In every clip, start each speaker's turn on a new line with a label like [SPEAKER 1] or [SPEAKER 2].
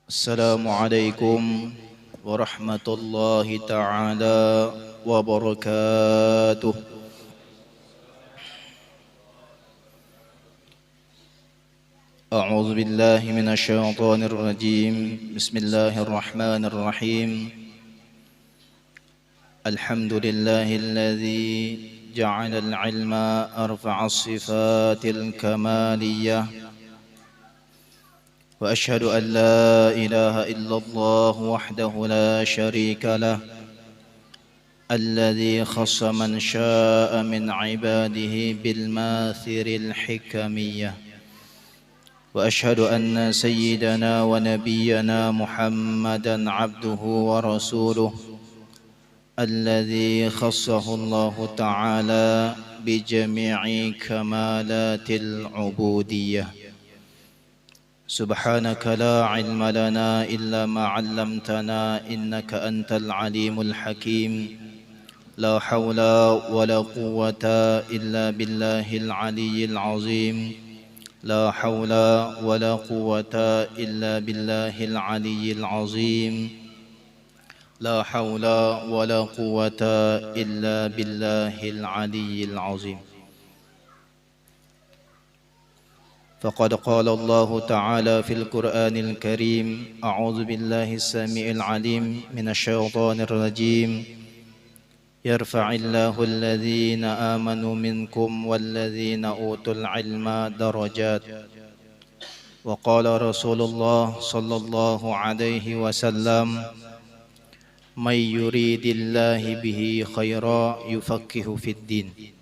[SPEAKER 1] Assalamualaikum warahmatullahi taala wabarakatuh. A'udzu billahi minasy syaithanir rajim. Bismillahirrahmanirrahim. Alhamdulillahilladzi ja'ala al-'ilma arfa'a as-sifatil kamaliyah. وأشهد أن لا إله إلا الله وحده لا شريك له الذي خص من شاء من عباده بالماثر الحكمية وأشهد أن سيدنا ونبينا محمدا عبده ورسوله الذي خصه الله تعالى بجميع كمالات العبودية. سبحانك لا علم لنا إلا ما علمتنا إنك أنت العليم الحكيم. لا حول ولا قوة إلا بالله العلي العظيم. لا حول ولا قوة إلا بالله العلي العظيم. لا حول ولا قوة إلا بالله العلي العظيم. فقد قال الله تعالى في القرآن الكريم: أعوذ بالله السميع العليم من الشيطان الرجيم. يرفع الله الذين آمنوا منكم والذين أوتوا العلم درجات. وقال رسول الله صلى الله عليه وسلم: من يريد الله به خيرا يفقهه في الدين.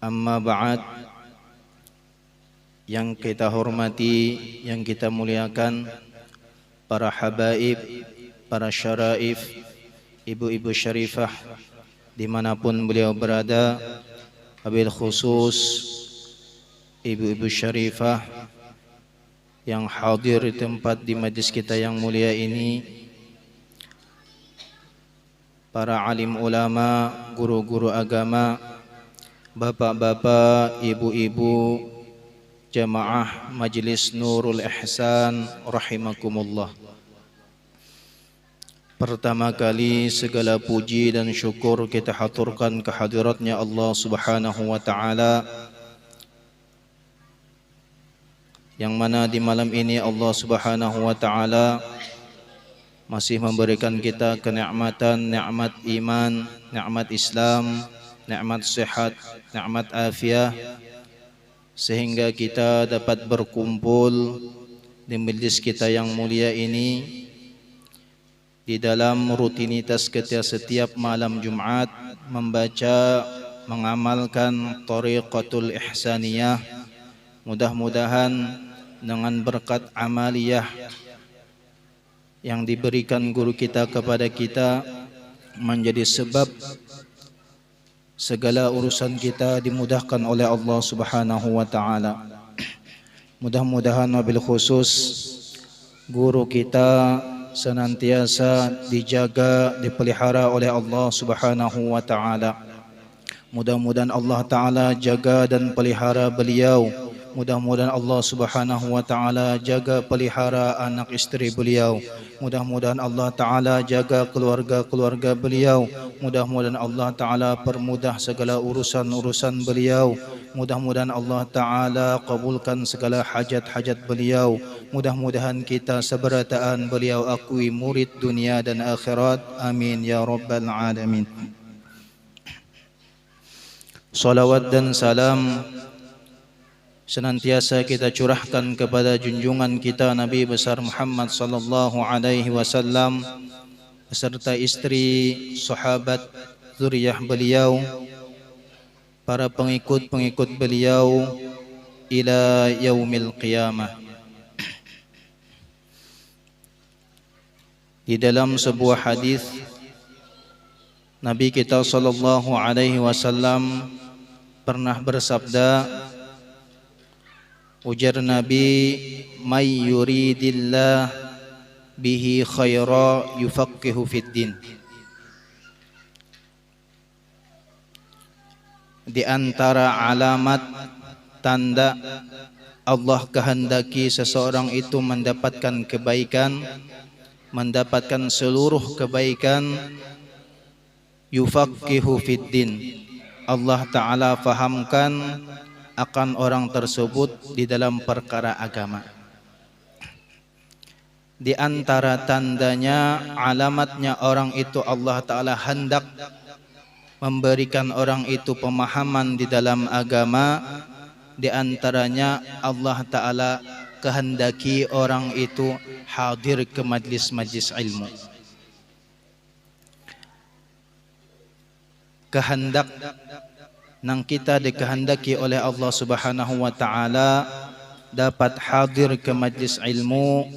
[SPEAKER 1] Amma ba'd, yang kita hormati, yang kita muliakan, para habaib, para syaraif, ibu-ibu syarifah dimanapun beliau berada, wabil khusus ibu-ibu syarifah yang hadir di tempat di majlis kita yang mulia ini, para alim ulama, guru-guru agama, bapak-bapak, ibu-ibu, jamaah Majelis Nurul Ihsan rahimakumullah. Pertama kali segala puji dan syukur kita haturkan kehadiratnya Allah Subhanahu wa taala, yang mana di malam ini Allah Subhanahu wa taala masih memberikan kita kenikmatan, nikmat iman, nikmat Islam, nikmat sehat, nikmat afiah, sehingga kita dapat berkumpul di majlis kita yang mulia ini di dalam rutinitas kita setiap malam Jumat membaca, mengamalkan Thariqatul Ihsaniyah. Mudah-mudahan dengan berkat amaliyah yang diberikan guru kita kepada kita menjadi sebab segala urusan kita dimudahkan oleh Allah Subhanahu wa taala. Mudah-mudahan wabil khusus guru kita senantiasa dijaga, dipelihara oleh Allah Subhanahu wa taala. Mudah-mudahan Allah taala jaga dan pelihara beliau. Mudah-mudahan Allah Subhanahu wa taala jaga pelihara anak istri beliau. Mudah-mudahan Allah taala jaga keluarga-keluarga beliau. Mudah-mudahan Allah taala permudah segala urusan-urusan beliau. Mudah-mudahan Allah taala kabulkan segala hajat-hajat beliau. Mudah-mudahan kita seberataan beliau akui murid dunia dan akhirat. Amin ya rabbal alamin. Salawat dan salam senantiasa kita curahkan kepada junjungan kita Nabi besar Muhammad sallallahu alaihi wasallam beserta istri, sahabat, zuriyah beliau, para pengikut-pengikut beliau ila yaumil qiyamah. Di dalam sebuah hadis Nabi kita sallallahu alaihi wasallam pernah bersabda, ujar Nabi, may yuridillah bihi khaira yufaqihu fid din. Di antara alamat tanda Allah kehendaki seseorang itu mendapatkan kebaikan, mendapatkan seluruh kebaikan, yufaqihu fiddin. Allah Ta'ala fahamkan akan orang tersebut di dalam perkara agama. Di antara tandanya, alamatnya orang itu Allah Ta'ala hendak memberikan orang itu pemahaman di dalam agama. Di antaranya Allah Ta'ala kehendaki orang itu hadir ke majlis-majlis ilmu. Kehendak nang kita dikehendaki oleh Allah Subhanahu wa Ta'ala dapat hadir ke majlis ilmu,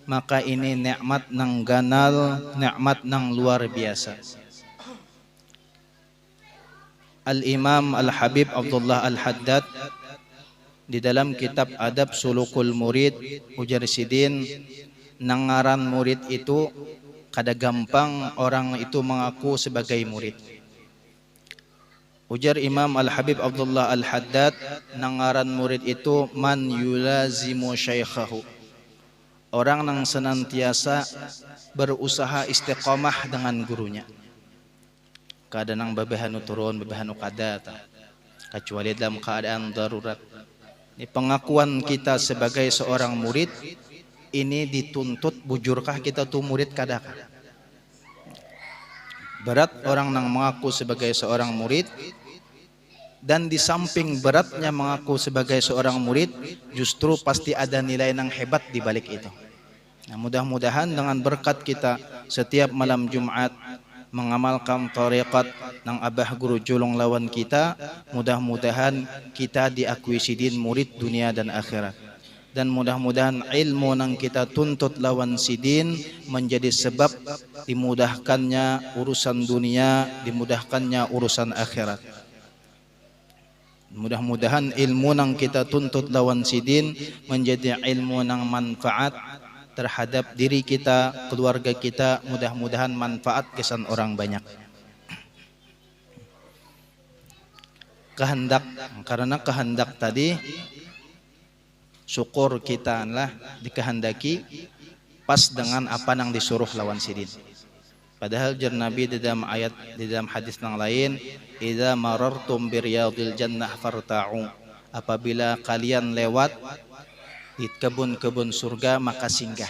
[SPEAKER 1] maka ini nikmat nang ganal, nikmat nang luar biasa. Al-Imam Al-Habib Abdullah Al-Haddad di dalam kitab Adab Sulukul Murid ujar sidin, nangaran murid itu kada gampang orang itu mengaku sebagai murid. Ujar Imam Al-Habib Abdullah Al-Haddad, nangaran murid itu man yulazimu syaikhahu, orang yang senantiasa berusaha istiqamah dengan gurunya. Kada nang babahanu turun, babahanu kada, kecuali dalam keadaan darurat. Ini pengakuan kita sebagai seorang murid ini dituntut, bujurkah kita tuh murid kadakah? Berat orang yang mengaku sebagai seorang murid, dan di samping beratnya mengaku sebagai seorang murid, justru pasti ada nilai yang hebat di balik itu. Nah, mudah-mudahan dengan berkat kita setiap malam Jumat mengamalkan tariqat nang abah guru julung lawan kita, mudah-mudahan kita diakui sidin murid dunia dan akhirat. Dan mudah-mudahan ilmu nang kita tuntut lawan sidin menjadi sebab dimudahkannya urusan dunia, dimudahkannya urusan akhirat. Mudah-mudahan ilmu nang kita tuntut lawan sidin menjadi ilmu nang manfaat terhadap diri kita, keluarga kita, mudah-mudahan manfaat kesan orang banyak. Kehendak, karena kehendak tadi syukur kita lah dikehendaki pas dengan apa yang disuruh lawan sidin. Padahal jar Nabi di dalam ayat, di dalam hadis yang lain, idza marartum biryadil jannah farta'u, apabila kalian lewat di kebun-kebun surga maka singgah.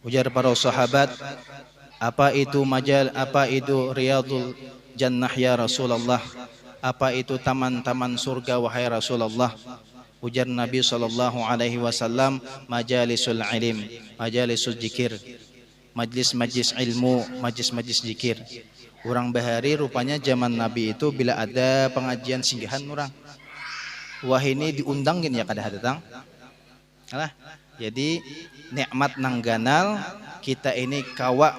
[SPEAKER 1] Ujar para sahabat, apa itu riyadul jannah ya Rasulullah? Apa itu taman-taman surga wahai Rasulullah? Ujar Nabi sallallahu alaihi wasallam, majalisul ilim, majalisul zikir, majlis-majlis ilmu, majlis-majlis zikir. Orang bahari rupanya zaman Nabi itu bila ada pengajian singgahan orang. Wah ini diundangin ya kada datang. Alah, jadi nikmat nang ganal kita ini kawa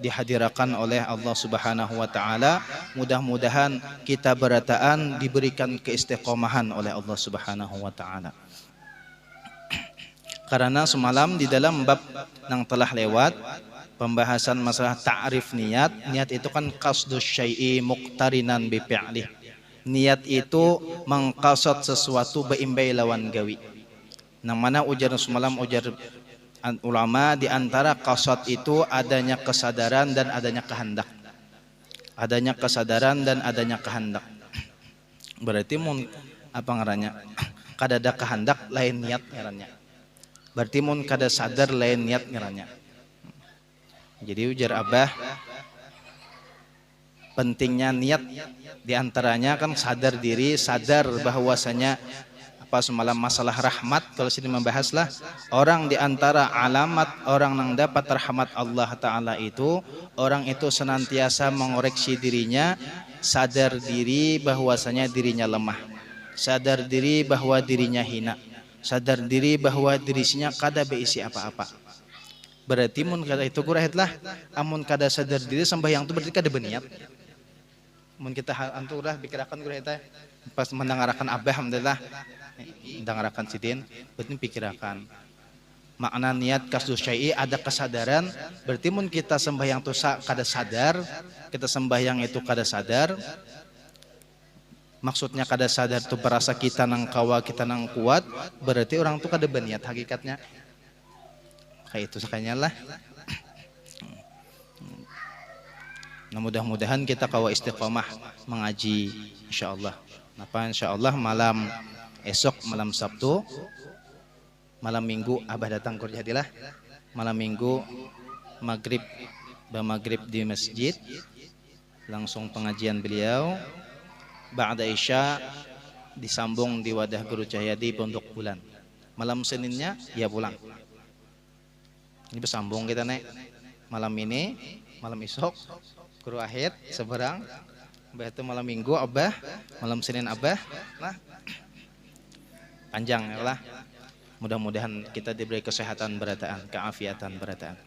[SPEAKER 1] dihadirakan oleh Allah Subhanahu wa Ta'ala. Mudah-mudahan kita berataan diberikan keistiqomahan oleh Allah Subhanahu wa Ta'ala. Karena semalam di dalam bab yang telah lewat pembahasan masalah ta'rif niat. Niat itu kan qasdus syai'i muqtarinan bi fi'lih. Niat itu mengqasad sesuatu beimbai lawan gawi. Nang mana ujar semalam ujar ulama di antara qasad itu adanya kesadaran dan adanya kehendak. Adanya kesadaran dan adanya kehendak. Berarti mun apa ngarannya? Kada ada kehendak lain niat ngarannya. Berarti mun kada sadar lain niat ngarannya. Jadi ujar Abah, pentingnya niat diantaranya kan sadar diri, sadar bahwasanya apa semalam masalah rahmat. Kalau sini membahaslah orang diantara alamat orang yang dapat rahmat Allah Ta'ala itu, orang itu senantiasa mengoreksi dirinya, sadar diri bahwasanya dirinya lemah, sadar diri bahwa dirinya hina, sadar diri bahwa dirinya kada beisi apa-apa. Berarti mun kada itu kurahitlah, amun kada sadar diri sembahyang itu berarti kada berniat. Mun kita antu udah pikirakan kurahita pas mendengarkan Abah alhamdulillah, mendengarkan sidin, berarti pikirakan makna niat kasdus syai'i ada kesadaran. Berarti mun kita sembahyang itu kada sadar, kita sembahyang itu kada sadar, Maksudnya kada sadar tuh berasa kita nang kawa kita nang kuat, berarti orang tuh kada berniat hakikatnya. Kayak itu sakanya lah. Nah, mudah-mudahan kita kawa istiqomah mengaji insyaallah. Napa insyaallah malam esok malam Sabtu, malam Minggu abah datang kerja jadilah. Malam Minggu maghrib di masjid, langsung pengajian beliau. Ba'da Isya disambung di Wadah Guru Cahyadi Pondok Bulan. Malam Seninnya ya pulang. Ini bersambung kita nek. Malam ini, malam esok Guru Ahid seberang, abah itu malam Minggu abah, malam Senin abah, nah panjang ya lah. Mudah-mudahan kita diberi kesehatan berataan, keafiatan berataan.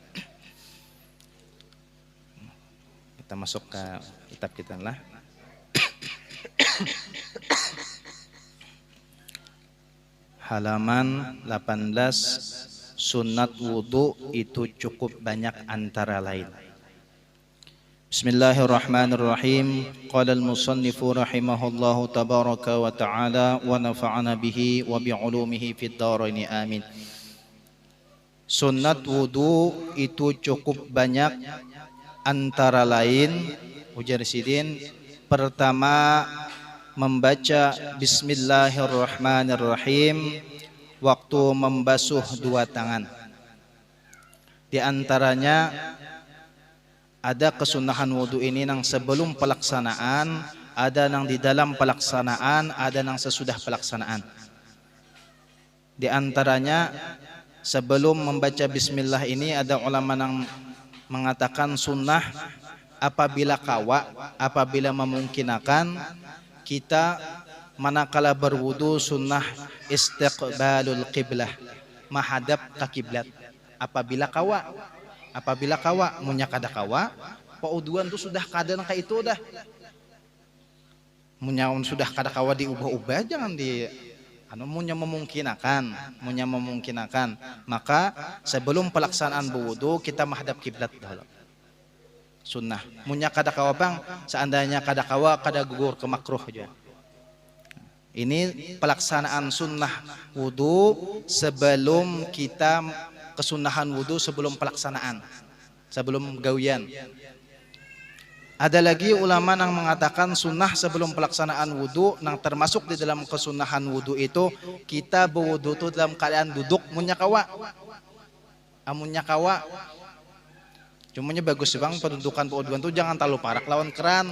[SPEAKER 1] Kita masuk ke kitab kita lah. Halaman 18, sunat wudu itu cukup banyak antara lain. Bismillahirrahmanirrahim. Qala al-musannifu rahimahullahu tabaraka wa ta'ala wa nafa'ana bihi wa bi'ulumihi fid dharain amin. Sunat wudu itu cukup banyak antara lain ujar sidin. Pertama, membaca Bismillahirrahmanirrahim waktu membasuh dua tangan. Di antaranya ada kesunahan wudu ini nang sebelum pelaksanaan, ada nang di dalam pelaksanaan, ada nang sesudah pelaksanaan. Di antaranya sebelum membaca bismillah ini ada ulama nang mengatakan sunnah apabila kawa, apabila memungkinkan kita manakala berwudu sunnah istiqbalul qiblah, menghadap ke kiblat. Apabila kawa munya kada kawa, pauduan tuh sudah kada nang itu dah. Munya sudah kada kawa diubah-ubah jangan di munya memungkinkan, maka sebelum pelaksanaan berwudu kita menghadap kiblat dahulu. Sunnah. Munya kada kawa bang, seandainya kada kawa kada gugur ke makruh aja. Ini pelaksanaan sunnah wudu sebelum kita kesunahan wudu sebelum pelaksanaan, sebelum gawian. Ada lagi ulama yang mengatakan sunnah sebelum pelaksanaan wudu, yang termasuk di dalam kesunahan wudu itu kita berwudu itu dalam keadaan duduk munya kawa. Amunnya kawa, cumanya bagus bang pendudukan pauduan itu jangan terlalu parak lawan keran.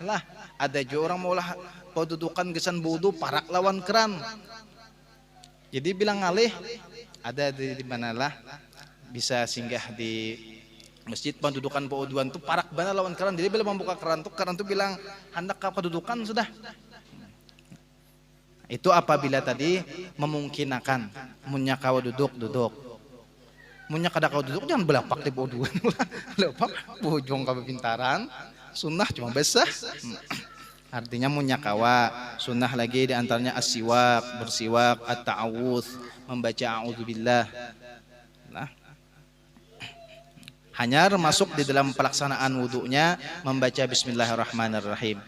[SPEAKER 1] Lah, ada juga orang mau lah pendudukan gesan wudu parak lawan keran. Jadi bilang ngalih ada di mana lah bisa singgah di masjid pendudukan pauduan tuh parak banget lawan keran. Jadi bila membuka keran tuh bilang hendak ke pendudukan sudah. Itu apabila tadi memungkinkan munya kawa duduk. Munya kada kawa duduk jangan belapak di pauduan. Belapak bojong kepintaran. Sunnah cuma besar. Artinya munya kawa. Sunnah lagi diantaranya as-siwak, bersiwak, at-ta'awudz, membaca a'udzubillah. Nah, hanya termasuk di dalam pelaksanaan wudunya membaca bismillahirrahmanirrahim.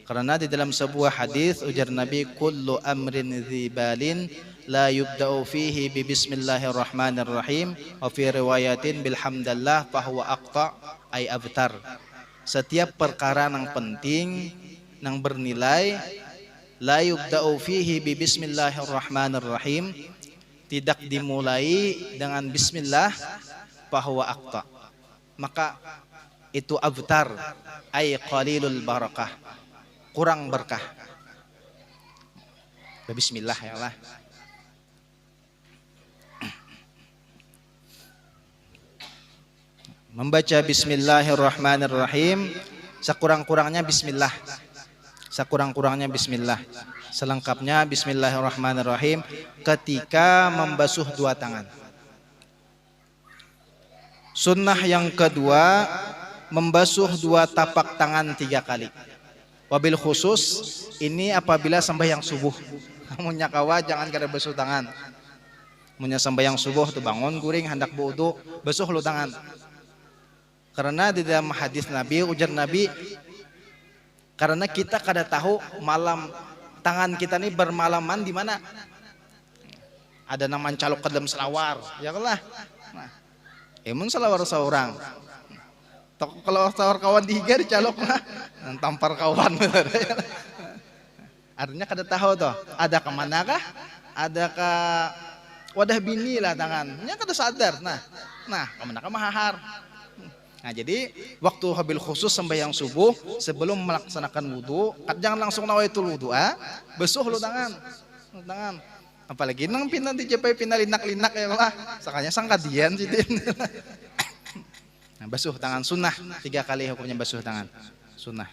[SPEAKER 1] Karena di dalam sebuah hadis ujar Nabi, kullu amrin dzibalin la yubda'u fihi bi bismillahirrahmanirrahim wa fi riwayatin bilhamdallah fahuwa aqta ay abtar. Setiap perkara yang penting yang bernilai la yubda'u fihi bi bismillahirrahmanirrahim, tidak dimulai dengan bismillah, fahuwa aqta, maka itu abtar ay qalilul barakah, kurang berkah. Bismillah ya Allah. Membaca bismillahirrahmanirrahim sekurang-kurangnya bismillah. Sekurang-kurangnya bismillah. Selengkapnya bismillahirrahmanirrahim ketika membasuh dua tangan. Sunnah yang kedua, membasuh dua tapak tangan 3 kali. Wabil khusus ini apabila sembahyang subuh. Munya kawa jangan kada basuh tangan. Munya sembahyang subuh tuh bangun guring hendak wudu, basuh lu tangan. Karena di dalam hadis Nabi ujar Nabi, Karena kita kada tahu malam tangan kita nih bermalaman di mana. Ada namanya calok ke dalam selawar, ya lah. Nah, emun selawar seorang. Kalau selawar kawan dihiga dicalok lah, tampar kawan. Artinya kada tahu toh, ada ke manakah? Ada ke wadah bini lah tangannya kada sadar. Nah, kemanakah mahar. Nah, jadi waktu habil khusus sembahyang subuh sebelum melaksanakan wudu, jangan langsung nawaitul wudu, basuh lu tangan. Apalagi nang pindah dijapai pindah linak-linak ya lah. Sakanya sangkadian sih. Nah, basuh tangan sunnah 3 kali hukumnya basuh tangan. Sunnah.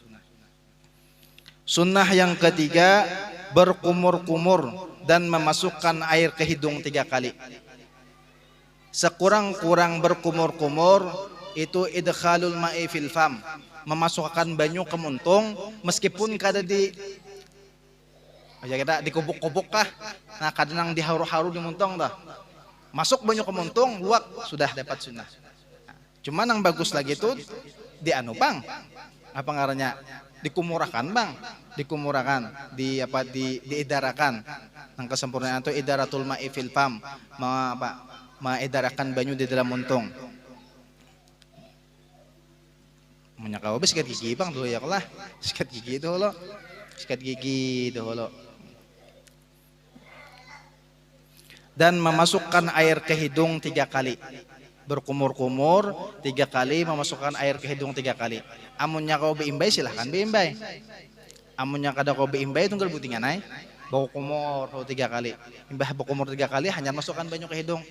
[SPEAKER 1] Sunnah yang ketiga berkumur-kumur dan memasukkan air ke hidung 3 kali. Sekurang-kurang berkumur-kumur itu idkhalul ma'i fil fam, memasukkan banyu ke muntung meskipun kada di kita dikubuk-kubuk kah. Nah, kadang diharu-haru di muntung dah. Masuk banyu ke muntung, luak sudah dapat sunnah. Cuman yang bagus lagi itu di anu bang, apa ngarannya, dikumurakan bang, dikumurakan, diidarakan. Yang kesempurnaan itu idaratul ma'i fil fam, mengidarakan banyu di dalam muntung. Menyakau sikat gigi bang dulu ya lah, sikat gigi dulu, sikat gigi dulu. Dan memasukkan air ke hidung 3 kali. Berkumur-kumur 3 kali, memasukkan air ke hidung 3 kali. Amunnya kau beimbay silahkan beimbay. Amunnya kada kau beimbay tunggal butingan ay. Bau kumur 3 kali. Imbah bau kumur 3 kali hanya masukkan banyu ke hidung.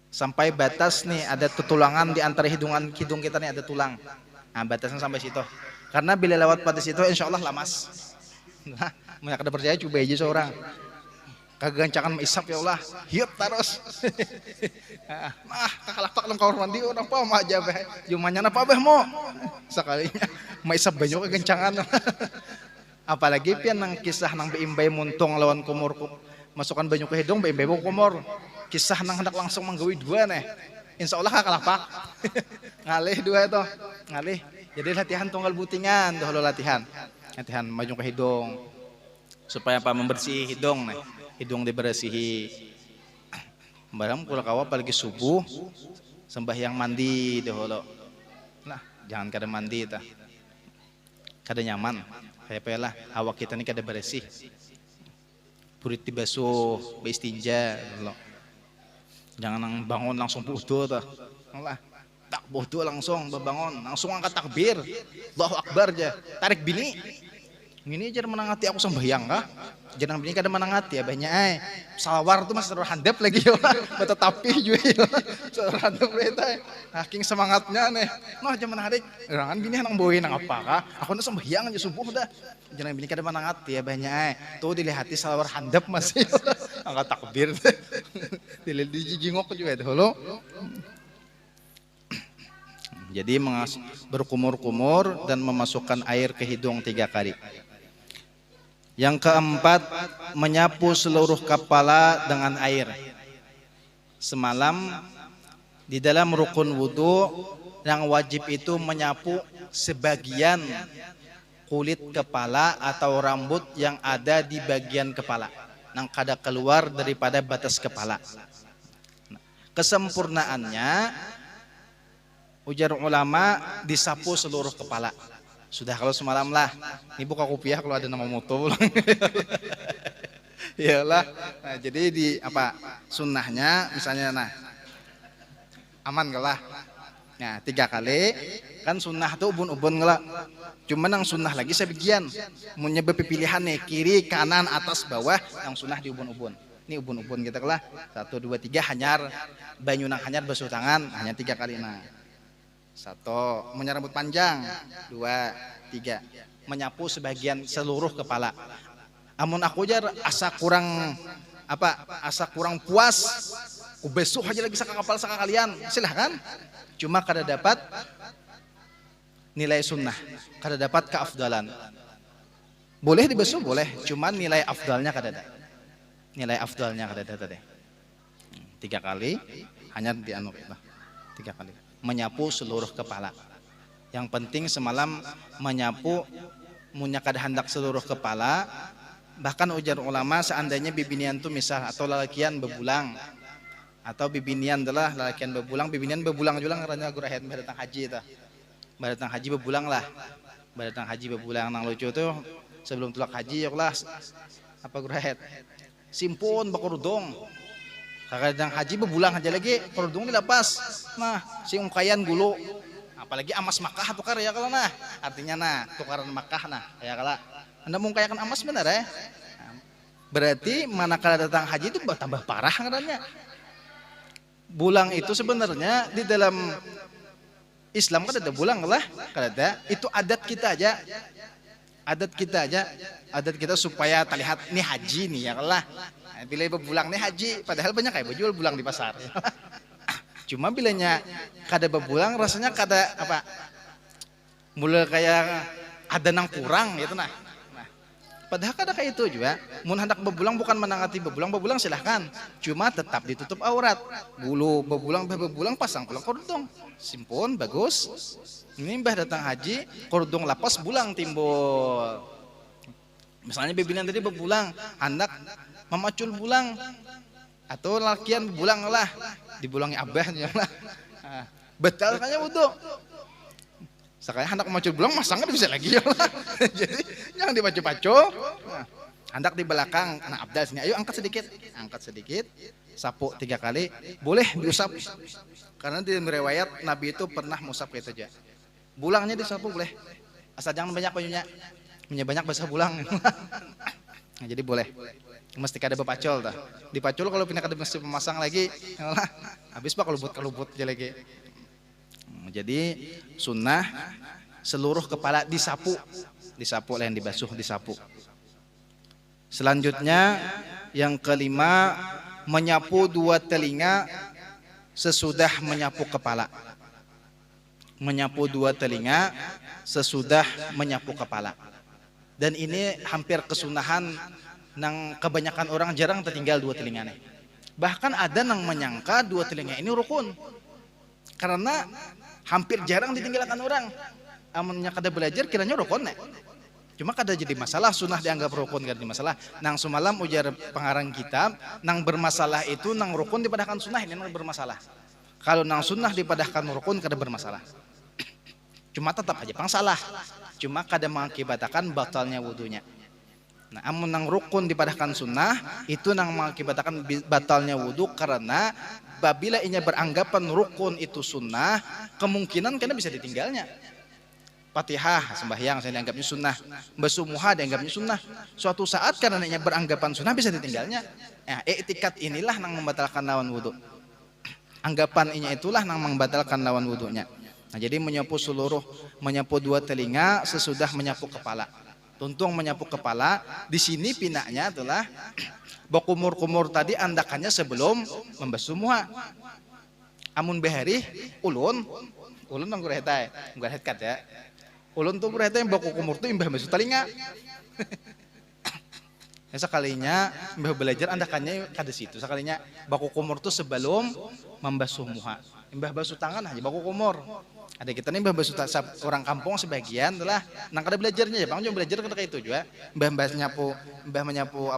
[SPEAKER 1] Sampai batas nih ada tutulangan di antara hidung kita nih ada tulang. Nah, batasnya sampai situ. Karena bila lewat pada situ insya Allah lamas. Nah, mau kada percaya coba aja seorang. Kagancakan maisap ya Allah, hiup terus. Kakalapak lang kamar mandi orang pa aja beh. Jumanya napa beh mo? Sekalinya maisap banyak kagancakan. Apalagi pian nang kisah nang beimbay muntung lawan kumur masukkan banyu ke hidung beimbay kumur. Kisah nang hendak langsung menggawi 2 nih. Insya Allah kakalapak. Ngalih 2 itu, ngalih. Jadi latihan tunggal butingan, dahulu latihan banyu ke hidung supaya apa membersih hidung nih. Hidung dibersihi. Barang kula kawa apalagi subuh sembahyang mandi dahulu. Nah, jangan kada mandi tah. Kada nyaman. Kayak lah awak kita ini kada bersih. Purit dibasuh, beistinja dahulu. Jangan nang bangun langsung wudu tah. Lah, tak wudu langsung bangun, langsung angkat takbir. Allahu Akbar aja. Tarik bini. Ini aja menangati aku sembahyang kah? Jangan bini kada menangati ya banyak salawar tuh masih handap lagi ya. Tetapi juga ya. Handap berita. Haking semangatnya nih. Noh jangan menarik. Jangan bini nang bawain nang apa kah? Aku nu sembahyang aja subuh dah. Jangan bini kada menangati ya banyak. Tuh dilihati salawar handap masih. Angkat takbir. Dijingok juga dulu. Jadi berkumur-kumur dan memasukkan air ke hidung 3 kali. Yang keempat, menyapu seluruh kepala dengan air. Semalam di dalam rukun wudu yang wajib itu menyapu sebagian kulit kepala atau rambut yang ada di bagian kepala, yang kada keluar daripada batas kepala. Kesempurnaannya ujar ulama disapu seluruh kepala. Sudah kalau semalam lah, ini buka kopiah kalau ada nama moto. Iyalah. Nah, jadi di apa sunnahnya misalnya aman lah. Nah 3 kali kan sunnah tuh ubun-ubun lah. Cuman yang sunnah lagi sebagian. Menyebab pilihan nih kiri, kanan, atas, bawah yang sunnah di ubun-ubun. Ini ubun-ubun kita lah. 1, 2, 3 hanyar banyu nang hanyar basuh tangan hanya 3 kali nah. 1 menyerambut panjang, 2, 3 menyapu sebagian seluruh kepala. Amun aku jar asa kurang puas, besuh aja lagi saka kepala saka kalian, silahkan. Cuma kada dapat nilai sunnah, kada dapat keafdalan. Boleh dibasuh boleh, cuman nilai afdalnya kada ada. Nilai afdalnya kada ada tadi. 3 kali hanya di anu 3 kali. Menyapu seluruh kepala. Yang penting semalam menyapu munya kada hendak seluruh kepala. Bahkan ujar ulama seandainya bibinian tuh misal atau lalakian bebulang atau bibinian adalah lalakian bebulang, bibinian bebulang juga ngarannya gurahet datang haji itu. Datang haji bebulang lah. Datang haji bebulang nang lucu tuh sebelum tulak haji ya kelas apa gurahet. Simpun bakurudong. Kadang haji bebulang aja lagi kerudung dilepas. Nah, si ungkayan gulu. Apalagi amas Makkah tukar ya kalau nah. Artinya nah, tukaran Makkah nah. Ya kalau Anda mengkayakan amas benar ya. Berarti manakala datang haji itu tambah parah katanya. Bulang itu sebenarnya di dalam Islam kan ada bulang lah. Kada itu adat kita aja. Adat kita supaya terlihat nih haji nih ya Allah. Bila bebulang nih haji, padahal banyak kayak jual bulang di pasar. Cuma bilanya kada bebulang rasanya kada apa? Mulai kayak ada nang kurang gitu nah. Padahal kada kayak itu juga. Mun hendak bebulang bukan menangati bebulang silahkan. Cuma tetap ditutup aurat. Bulu bebulang pasang pulang kordong. Simpun bagus. Ini mbah datang haji, kordong lapas bulang timbul. Misalnya bebinan tadi bebulang, hendak memacul bulang atau lakian bulang lah, dibulangi abahnya lah. Betal kayaknya wudu. Sekali hendak memacul bulang masangnya bisa lagi ya lah. Jadi jangan dipacu-pacu. Hendak di belakang, nah abdal sini. Ayo angkat sedikit, sapu 3 kali, boleh diusap. Karena di riwayat Nabi itu pernah musap kayak itu aja. Bulangnya disapu boleh, asal jangan banyak banyunya, banyak basah bulang. Nah, jadi boleh. Mesti kada bepacol dah. Dipacol kalau pindah kada mesti memasang lagi. Habis pak kalubut aja lagi. Jadi sunnah seluruh kepala disapu lah yang dibasuh disapu. Selanjutnya yang kelima menyapu 2 telinga sesudah menyapu kepala. Menyapu 2 telinga sesudah menyapu kepala. Dan ini hampir kesunahan nang kebanyakan orang jarang tertinggal 2 telinga nih. Bahkan ada nang menyangka 2 telinga ini rukun. Karena hampir jarang ditinggalkan orang. Amunnya kada belajar kiranya rukun nih. Cuma kada jadi masalah, sunnah dianggap rukun kada jadi masalah. Nang semalam ujar pengarang kitab, nang bermasalah itu nang rukun dipadahkan sunnah ini nang bermasalah. Kalau nang sunnah dipadahkan rukun kada bermasalah. Cuma tetap aja pang salah. Cuma kada mengakibatkan batalnya wudunya. Nah, amun nang rukun dipadahkan sunnah itu nang mengakibatkan batalnya wudu karena babila inya beranggapan rukun itu sunnah, kemungkinan karena bisa ditinggalnya. Fatihah sembahyang saya dianggapnya sunnah, basuh muha dianggapnya sunnah. Suatu saat karena inya beranggapan sunnah bisa ditinggalnya. Nah, i'tikad inilah nang membatalkan lawan wudu. Anggapan inya itulah nang membatalkan lawan wudunya. Nah, jadi menyapu 2 telinga sesudah menyapu kepala. Tuntung menyapu kepala, di sini pinaknya adalah bakumur-kumur tadi andakannya sebelum membasuh muha. Amun behari ulun nang gureheta, gureh kat ya. Ulun tuh gureheta yang bakumur tuh imbah basuh telinga. Ya, sekalinya mbah belajar andakannya kada situ. Sekalinya bakumur tuh sebelum membasuh muha. Mbah basuh tangan aja bakumur. Ada kita nih mbah basuh orang kampung sebagian adalah nang kada belajarnya ya bang cuma belajar kada kayak itu juga mbah menyapu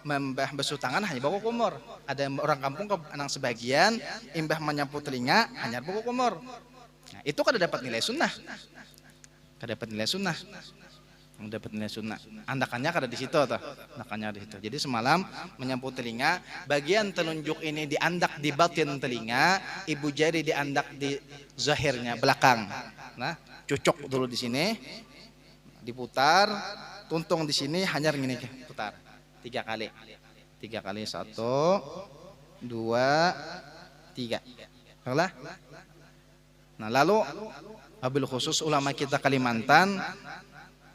[SPEAKER 1] mbah basuh tangan hanya baku kumur. Ada orang kampung nang sebagian mbah menyapu telinga hanya baku kumur. Nah, itu kada dapat nilai sunnah. Dapat nilai sunnah. Andakannya kada di situ toh. Andakannya di situ. Jadi semalam menyapu telinga, bagian telunjuk ini diandak di batin telinga, ibu jari diandak di zahirnya belakang. Nah, cucuk dulu di sini. Diputar, tuntung di sini hanya gini putar. 3 kali. 3 kali 1 2 3. Salah? Nah, lalu wabil khusus ulama kita Kalimantan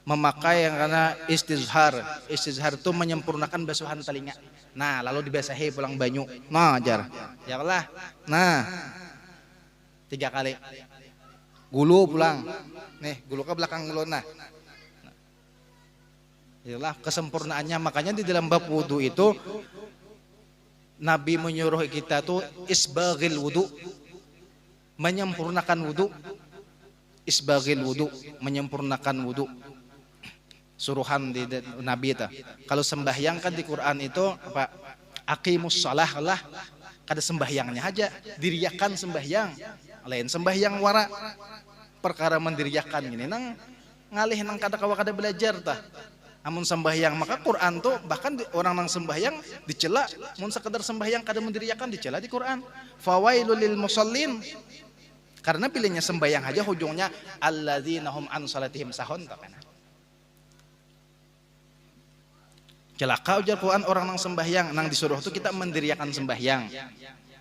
[SPEAKER 1] memakai yang karena istizhar itu menyempurnakan basuhan telinga. Nah, lalu dibasahi pulang banyu. Nah, ajar. Ya Allah. Nah, 3 kali. Gulu pulang. Nih, gulu ke belakang mulut nah. Itulah kesempurnaannya. Makanya di dalam bab wudu itu Nabi menyuruh kita tuh isbaghil wudu. Menyempurnakan wudu. Isbaghil wudu, menyempurnakan wudu. suruhan di Nabi itu. Kalau sembahyang kan di Quran itu apa? Aqimus shalah lah. Kada sembahyangnya aja, diriakan sembahyang. Lain sembahyang wara. Perkara mendiriakan gini nang ngalih nang kada kawa kada belajar tah. Amun sembahyang maka Quran tuh bahkan orang nang sembahyang dicela, mun sekedar sembahyang kada mendiriakan dicela di Quran. Fawailul lil musallin. Karena pilihnya sembahyang aja ujungnya alladzina hum an salatihim sahun tak kana. Celaka ujar Quran orang nang sembahyang, nang disuruh tuh kita mendiriakan sembahyang.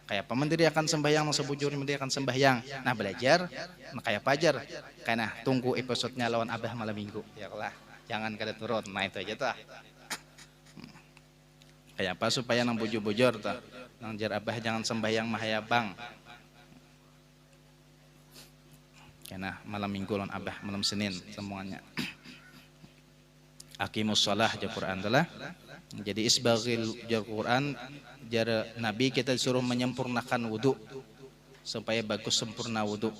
[SPEAKER 1] Kayak apa mendiriakan sembahyang, nang sebujur mendiriakan sembahyang. Nah belajar, nah kayak pajar. Karena tunggu episodenya lawan Abah malam minggu. Ya Allah, jangan kada turun. Nah itu aja tuh. Kayak apa supaya nang bujur-bujur tuh. Nang jar Abah jangan sembahyang mahayabang. Karena malam minggu lawan Abah malam Senin semuanya. Aqimus shalah jar Quran adalah. Jadi isbaghil jar Quran jar Nabi kita disuruh menyempurnakan wudu supaya bagus sempurna wudu.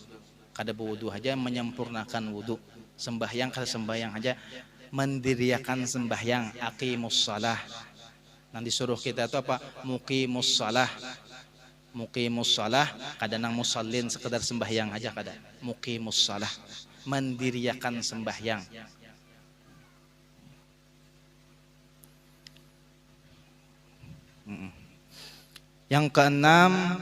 [SPEAKER 1] Kada berwudu aja menyempurnakan wudu. Sembahyang kada sembahyang aja mendiriakan sembahyang. Aqimus shalah. Nang disuruh kita itu apa? Muqimus shalah. Muqimus shalah kada nang musallin sekedar sembahyang aja kada. Muqimus shalah mendiriakan sembahyang. Yang keenam,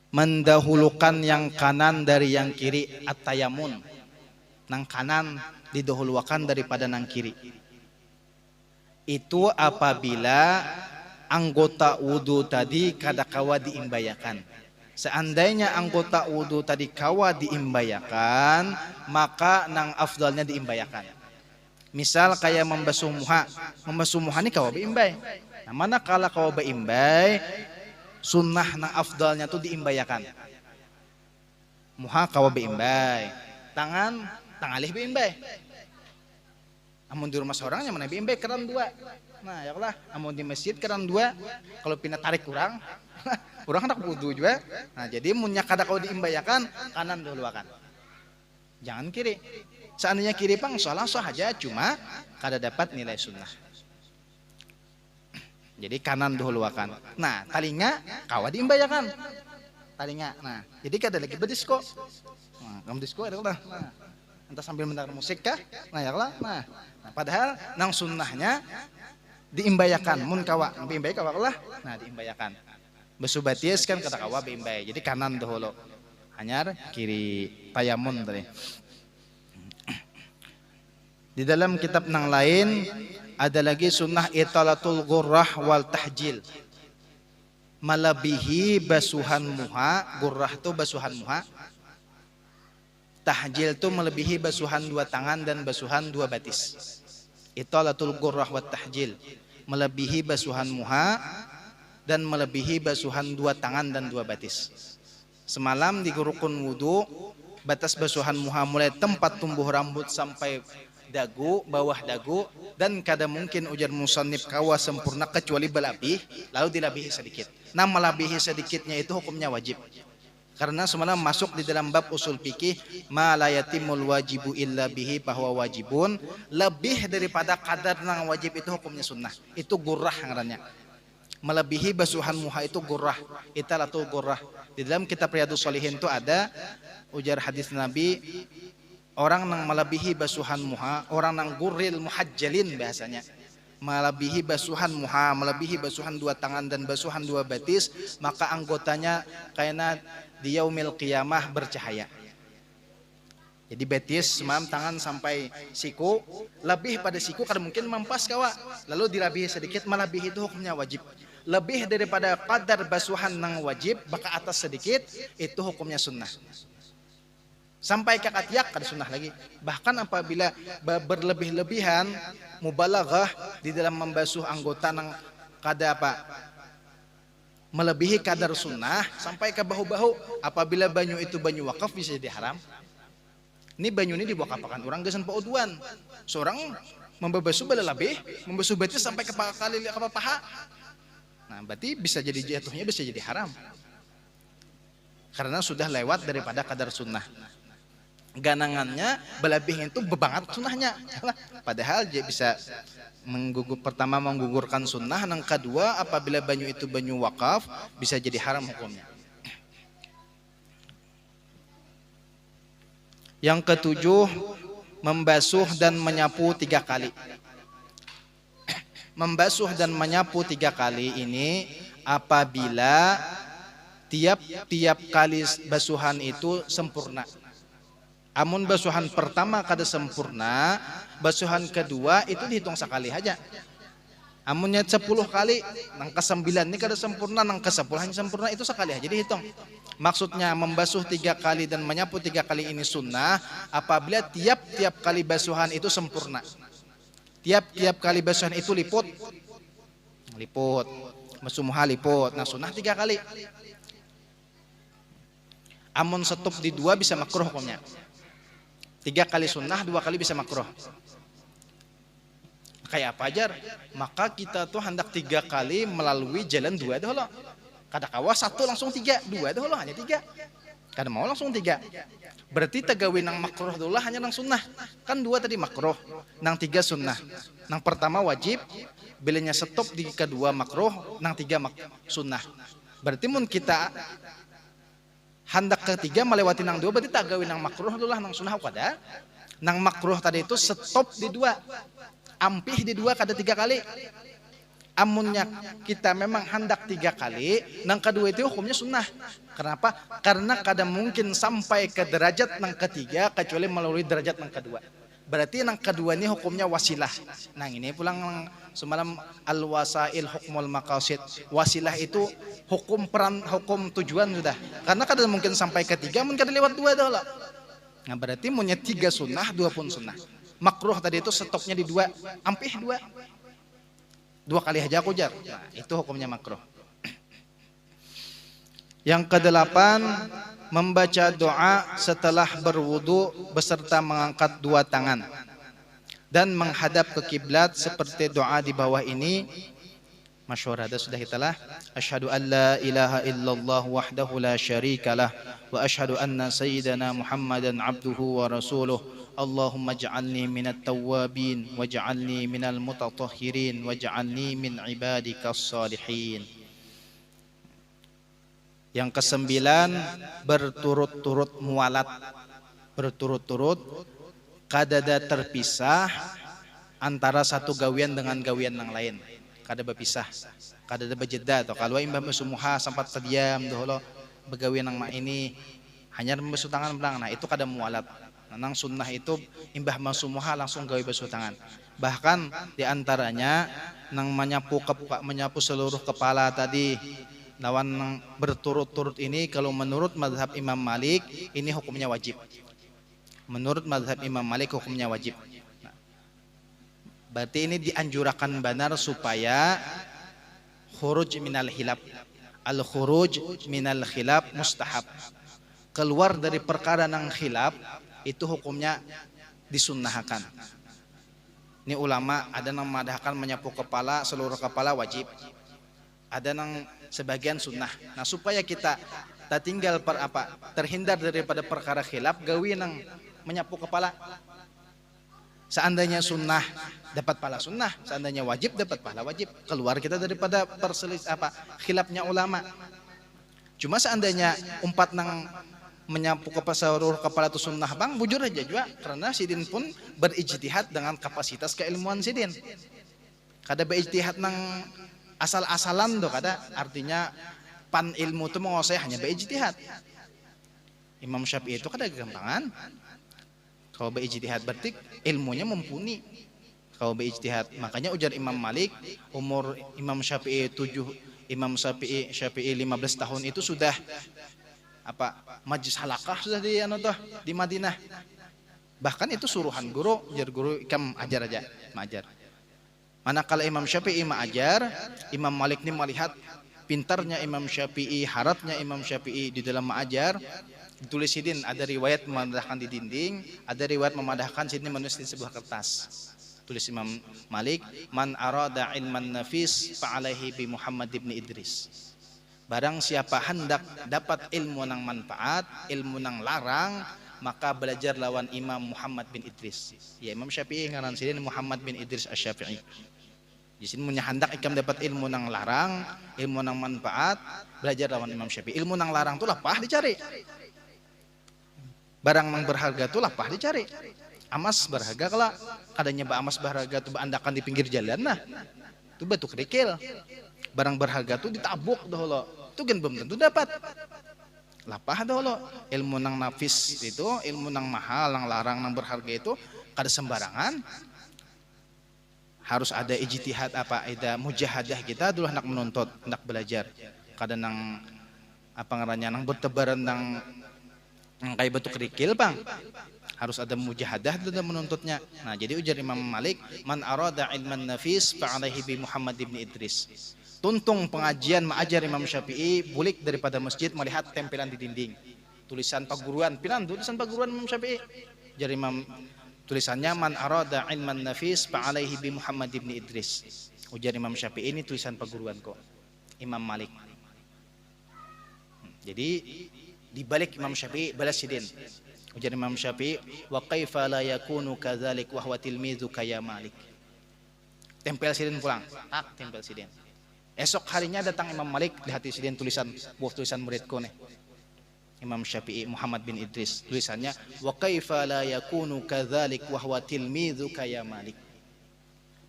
[SPEAKER 1] mendahulukan yang kanan dari yang kiri, at-tayamun. Nang kanan didahulukan daripada nang kiri. Itu apabila anggota wudu tadi kada kawa diimbayakan. Seandainya anggota wudu tadi kawa diimbayakan, maka nang afdalnya diimbayakan. Misal kayak membasuh muha ini kawa beimbay. Nah, mana kala kawa beimbay, sunnah nang afdalnya tuh diimbayakan. Muha kawa beimbay, tangan tangalih beimbay. Amun di rumah seorangnya mana beimbay keran dua. Nah ya Allah, amun di masjid keran dua, kalau pindah tarik kurang, kurang hendak wudu juga. Nah jadi munnya kada kawa diimbayakan, kanan dulu akan. Jangan kiri. Seandainya kiri pang salah sah aja, cuma kada dapat nilai sunnah. Jadi kanan dahuluakan. Nah talinga kawa diimbayakan. Talinga. Nah jadi kada lagi berdisko. Nah kamu disko ada lah. Nah, entah sambil mendengar musik kah? Nah ya lah. Nah padahal nang sunnahnya diimbayakan. Mun kawa biimbay kawa lah. Nah diimbayakan. Besubatis kan kata kawa biimbay. Jadi kanan dahulu. Hanyar kiri tayamun tadi. Di dalam kitab nang lain ada lagi sunnah italatul ghurrah wal tahjil. Melebihi basuhan muha, ghurrah itu basuhan muha. Tahjil itu melebihi basuhan dua tangan dan basuhan dua batis. Italatul ghurrah wat tahjil. Melebihi basuhan muha dan melebihi basuhan dua tangan dan dua batis. Semalam di rukun wudu batas basuhan muha mulai tempat tumbuh rambut sampai dagu, bawah dagu, dan kada mungkin ujar musannif kawa sempurna kecuali belabih, lalu dilabihi sedikit. Nah melabihi sedikitnya itu hukumnya wajib. Karena semalam masuk di dalam bab usul fikih, ma la yatimul wajibu illa bihi bahwa wajibun, lebih daripada kadar nang wajib itu hukumnya sunnah. Itu gurrah ngarannya. Melebihi basuhan muha itu gurrah, italatul gurrah. Di dalam kitab Riyadhus Shalihin itu ada ujar hadis Nabi, orang nang melebihi basuhan muha, orang nang gurril muhajjalin bahasanya, melebihi basuhan muha, melebihi basuhan dua tangan dan basuhan dua batis, maka anggotanya kayaknya di yaumil qiyamah bercahaya. Jadi betis semalam tangan sampai siku, lebih pada siku kada mungkin mempas kawa, lalu dilabihi sedikit, melebihi itu hukumnya wajib. Lebih daripada kadar basuhan nang wajib, baka atas sedikit, itu hukumnya sunnah. Sampai ke katiak kada sunnah lagi. Bahkan apabila berlebih-lebihan mubalaghah di dalam membasuh anggota nang kada apa melebihi kadar sunnah sampai ke bahu-bahu, apabila banyu itu banyu wakaf bisa jadi haram. Ini banyu ini diwakapakan orang gesan pauduan. Seorang membasuh bala lebih, membasuh betis sampai ke kali ke paha. Nah, berarti bisa jadi jatuhnya bisa jadi haram. Karena sudah lewat daripada kadar sunnah. ganangannya berlebih itu bebangat sunnahnya. Padahal dia bisa pertama menggugurkan sunnah, yang kedua apabila banyu itu banyu wakaf bisa jadi haram hukumnya. Yang ketujuh, membasuh dan menyapu 3 kali. Membasuh dan menyapu 3 kali ini apabila tiap kali basuhan itu sempurna. Amun basuhan pertama kada sempurna, basuhan kedua itu dihitung sekali aja. Amunnya 10 kali, nang ke-9 ini kada sempurna, nang ke-10 hanya sempurna, itu sekali aja dihitung. Maksudnya membasuh 3 kali dan menyapu 3 kali ini sunnah apabila tiap kali basuhan itu sempurna. Tiap kali basuhan itu liput, mesumuha liput. Nah sunnah 3 kali. Amun stop di 2 bisa makruh hukumnya. 3 kali sunnah, 2 kali bisa makruh. Kayak apa ajar? Maka kita tuh hendak 3 kali melalui jalan 2 dahulu. Kada kawa 1 langsung 3, 2 dahulu hanya 3. Kada mau langsung 3. Berarti tagawi nang makruh dahulu hanya nang sunnah. Kan 2 tadi makruh, nang 3 sunnah. Nang pertama wajib, bilanya stop di kedua makruh, nang 3 sunnah. Berarti mun kita hendak ketiga melewati nang 2 berarti tagawi nang makruh dulu nang sunnah kada. Nang makruh tadi itu stop di 2. Ampih di 2 kada 3 kali. Amunnya kita memang hendak 3 kali, nang kedua itu hukumnya sunnah. Kenapa? Karena kada mungkin sampai ke derajat nang ketiga kecuali melalui derajat nang kedua. Berarti nang kedua ini hukumnya wasilah. Nang ini pulang semalam al-wasail hukmul maqasid. Wasilah itu hukum tujuan sudah. Karena kada mungkin sampai ke 3, mungkin kada lewat 2 dah lah. Nah berarti punya 3 sunnah, 2 pun sunnah. Makruh tadi itu stoknya di 2, ampih 2. 2 kali aja aku jar. Nah, itu hukumnya makruh. Yang ke-8, membaca doa setelah berwudu beserta mengangkat 2 tangan dan menghadap ke kiblat seperti doa di bawah ini. Masyhur ada sudah itulah. Asyhadu an la ilaha illallah wahdahu la syarikalah wa asyhadu anna sayyidana Muhammadan abduhu wa rasuluh. Allahumma ij'alni minat tawwabin waj'alni minal mutatahhirin waj'alni min ibadikas salihin. Yang ke-9, berturut-turut mualat. Berturut-turut kadada terpisah antara satu gawian dengan gawian yang lain. Kada berpisah, kada berjeda atau kalau imbah mesumuha sampai terdiam dahulu begawian nang ini hanya membasuh tangan belang. Nah itu kada mualat. Nang sunnah itu imbah mesumuha langsung gawi basuh tangan. Bahkan diantaranya nang menyapu seluruh kepala tadi lawan berturut-turut ini kalau menurut mazhab Imam Malik ini hukumnya wajib. Menurut mazhab Imam Malik hukumnya wajib. Berarti ini dianjurkan benar supaya khuruj minal khilaf. Al khuruj minal khilaf mustahab. Keluar dari perkara nang khilaf itu hukumnya disunnahkan. Ini ulama ada yang memadahkan menyapu kepala, seluruh kepala wajib. Ada yang sebagian sunnah. Nah supaya kita tak tinggal terhindar daripada perkara khilaf, gawi nang menyapu kepala. Seandainya sunnah dapat pahala sunnah, seandainya wajib dapat pahala wajib. Keluar kita daripada khilafnya ulama. Cuma seandainya umpat nang menyapu seluruh kepala itu sunnah bang, bujur aja juga karena sidin pun berijtihad dengan kapasitas keilmuan sidin. Kada berijtihad nang asal-asalan tuh kada, artinya pan ilmu itu menguasai hanya berijtihad. Imam Syafi'i itu kada gagampangan. Kalau berijtihad berarti ilmunya mumpuni. Kalau berijtihad, makanya ujar Imam Malik umur Imam Syafi'i 15 tahun itu sudah majlis halaqah sudah di Madinah. Bahkan itu suruhan guru, ujar guru ikam ajar aja, mengajar. Manakala Imam Syafi'i mengajar, Imam Malik ini melihat pintarnya Imam Syafi'i, haratnya Imam Syafi'i di dalam mengajar. Ditulis sidin, ada riwayat memadahkan di dinding, ada riwayat memadahkan sidin menulis di sebuah kertas. Tulis Imam Malik, man arada ilman nafis fa'alaihi bi Muhammad ibn Idris. Barang siapa hendak dapat ilmu nang manfaat, ilmu nang larang, maka belajar lawan Imam Muhammad bin Idris. Ya Imam Syafi'i ngaran sidin Muhammad bin Idris Asy-Syafi'i. Di sini punya hendak ikam dapat ilmu nang larang, ilmu nang manfaat, belajar lawan Imam Syafi'i. Ilmu nang larang tuh lapah dicari. Barang nang berharga tuh lapah dicari. Amas berharga kalau kadanya ba amas berharga tuh andakan di pinggir jalan nah. Tuh batu kerikil. Barang berharga tuh ditabuk dahulu. Tuh kan belum tentu dapat. Lapah dahulu. Ilmu nang nafis itu, ilmu nang mahal, nang larang, nang berharga itu kada sembarangan. Harus ada ijtihad ada mujahadah kita dulu hendak menuntut, hendak belajar. Kada nang apa ngarannya nang bertebaran nang kayak batu kerikil bang. Harus ada mujahadah dalam menuntutnya. Nah, jadi ujar Imam Malik, man arada ilman nafis fa'alaihi bi Muhammad bin Idris. Tuntung pengajian mengajar Imam Syafi'i, bulik daripada masjid melihat tempelan di dinding. Tulisan paguruan, pinan tulisan paguruan Imam Syafi'i. Jadi Imam tulisannya man arada ilman nafis fa'alaihi bi Muhammad bin Idris. Ujar Imam Syafi'i ini tulisan paguruan kok. Imam Malik. Jadi dibalik Imam Syafi'i balas sidin. Ujar Imam Syafi'i, wa kaifa la yakunu kadzalik wa huwa tilmizu kaya Malik. Tempel sidin pulang. Tak tempel sidin. Esok harinya datang Imam Malik, lihat di sidin tulisan buah tulisan muridku nih. Imam Syafi'i Muhammad bin Idris, tulisannya wa kaifa la yakunu kadzalik wa huwa tilmizu kaya Malik.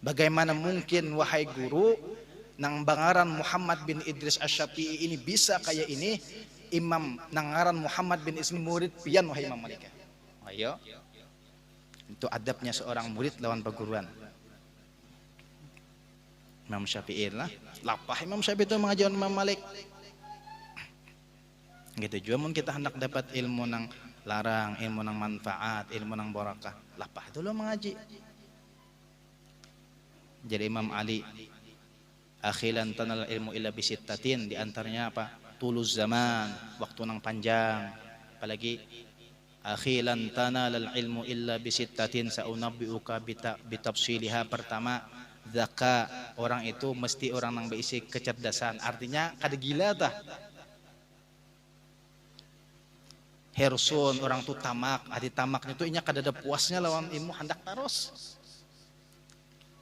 [SPEAKER 1] Bagaimana mungkin wahai guru nang bangaran Muhammad bin Idris Asy-Syafi'i ini bisa kayak ini? Imam nangaran Muhammad bin Ismi murid pian wahai Imam Malik. Ayo. Itu adabnya seorang murid lawan perguruan. Imam Syafi'i lah. Lapah Imam Syafi'i itu mengajar Imam Malik. Gitu juga mun kita hendak dapat ilmu nang larang, ilmu nang manfaat, ilmu nang barakah. Lapah dulu mengaji. Jadi Imam Ali akhilan tanal ilmu illa bisittatin, di antaranya apa? Tulus zaman, waktu nang panjang. Apalagi akhilan tanalal ilmu illa bisittatin saunabbiuka bitafsiliha. Pertama, zaka, orang itu mesti orang nang berisi kecerdasan. Artinya kada gila tah. Hersun, orang tu tamak, adi tamaknya tu inya kada ada puasnya lawan ilmu hendak terus.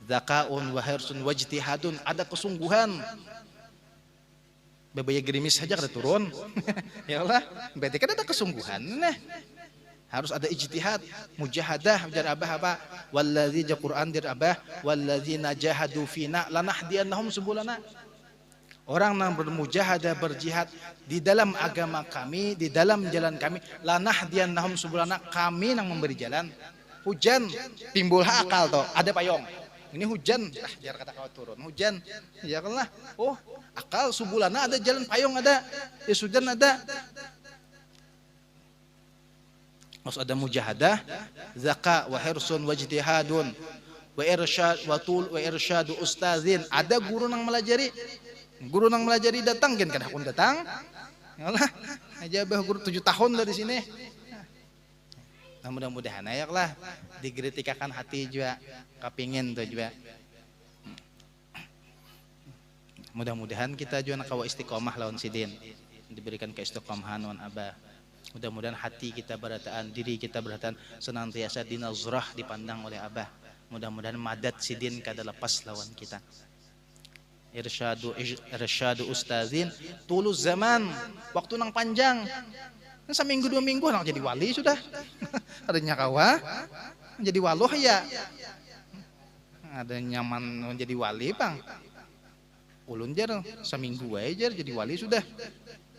[SPEAKER 1] Zakaun wa hersun wajtihadun, ada kesungguhan. Bebaya gerimis saja kada turun. Ya Allah, berarti kan ada kesungguhan. Nah, harus ada ijtihad, mujahadah. Jar abah apa? Wallazi ja Quran dir abah, wallazina jahadu fina lanahdiyannahum subulana. Orang yang bermujahadah, berjihad di dalam agama kami, di dalam jalan kami, lanahdiyannahum subulana, kami yang memberi jalan. Hujan timbul akal toh, ada payung. Ini hujan, biar kata kau turun. Hujan, ya kan lah. Oh, akal subulana ada jalan payung ada, ya sudan ada. Harus ada mujahadah, zakat, wa hirsun, wajtihadun, wa irsyad, wa tul, wa irsyadu ustazin. Ada guru nang melajari, datang kan kada kun datang. Ya Allah, aja bah guru 7 tahun dari sini. Nah, mudah-mudahan ayaklah digeritikakan hati juga, kapingin tuh juga. Mudah-mudahan kita juga nak kawa istiqomah lawan sidin, diberikan keistiqomahan lawan abah. Mudah-mudahan hati kita berataan, diri kita berataan senantiasa dinazrah, dipandang oleh abah. Mudah-mudahan madat sidin kada lepas lawan kita. Irsyadu ustazin tulus zaman, waktu nang panjang. Seminggu 2 minggu nak jadi wali sudah. Adanya kawa jadi waluh ya. Ada nyaman jadi wali bang. Ulun jar seminggu aja jadi wali sudah.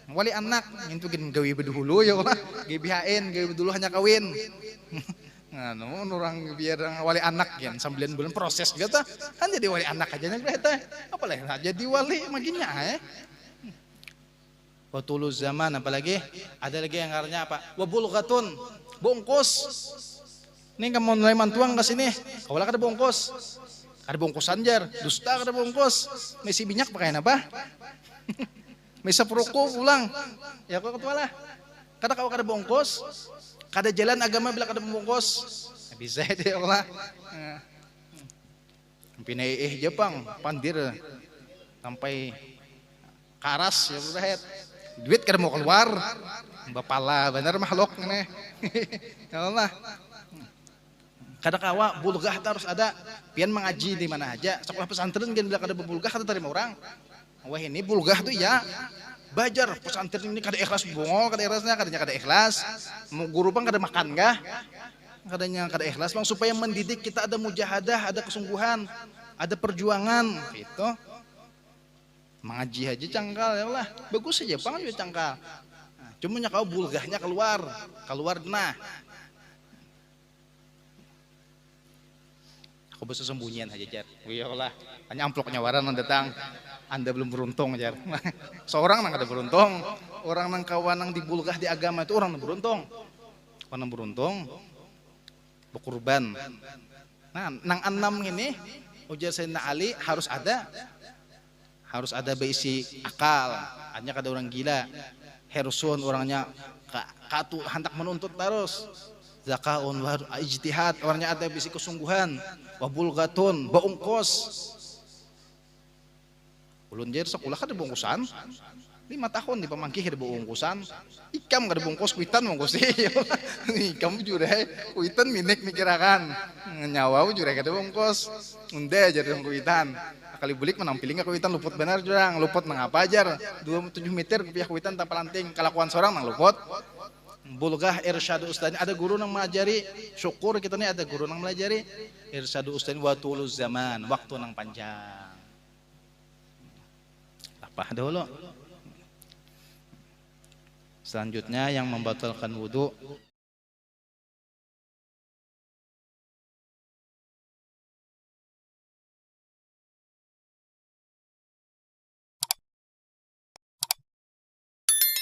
[SPEAKER 1] Wali anak itu gin gawi bedulu ya Allah. GBHN gawi bedulu hanya kawin. Nganu orang biar wali anak kan 9 bulan proses gitu kan jadi wali anak aja nya eta. Apalah jadi wali maginya Watuluz zaman, apalagi ada lagi yang artinya apa? Wabulghatun, bungkus. Ini kamu mulai mantuang ke sini, kau lah kada bungkus. Ada bungkusan jar, dusta kada bungkus. Mesi minyak pakai apa? Mesa perokok pulang. Ya kau ketua lah. Kada kau kada bungkus, kada jalan agama bila kada bungkus. Bisa itu ya Allah. Pinai Jepang, pandir sampai karas ya udah. Duit kada mau keluar, bapala bener makhluk nih. Ya Allah. Kada kawa bulgah harus ada. Pian mengaji di mana aja. Sekolah pesantren kan bila kada berbulgah kada terima orang. Wah ini bulgah tuh ya. Bajar pesantren ini kada ikhlas bongol, kada ikhlasnya kadanya kada ikhlas. Mau guru pang kada makan kah? Kadanya kada ikhlas bang supaya mendidik kita ada mujahadah, ada kesungguhan, ada perjuangan gitu. Mengaji aja cangkal ya Allah. Bagus aja pang juga cangkal. Nah, cuma kau bulgahnya keluar nah. Aku bisa sembunyian aja jar. Ya Allah, hanya amplopnya waran datang. Anda belum beruntung jar. Seorang nang ada beruntung, orang nang kawan nang dibulgah di agama itu orang nang beruntung. Orang nang beruntung berkurban. Nah, nang enam ini ujar Sayyidina Ali harus ada berisi akal, hanya kada orang gila. Hersun orangnya katu hendak menuntut terus. Zakaun wa ijtihad orangnya ada berisi kesungguhan. Wa bulgatun baungkos. Ulun jer sekolah kada bungkusan. 5 tahun di pamangkih ada bungkusan. Ikam kada bungkus kuitan bungkus ikam jure kuitan minik mikirakan. Nyawa jure kada bungkus. Unde aja dong kuitan. Kali bulik menampiling kuitan luput benar jurang, luput mengapa ajar. 27 meter kupiah kuitan tanpa lanting. Kelakuan seorang nang luput. Bulgah irsyadu ustadz ada guru nang mengajari. Syukur kita nih ada guru nang melajari. Irsyadu ustadz wa tuluz zaman, waktu nang panjang. Apa dulu? Selanjutnya yang membatalkan wudu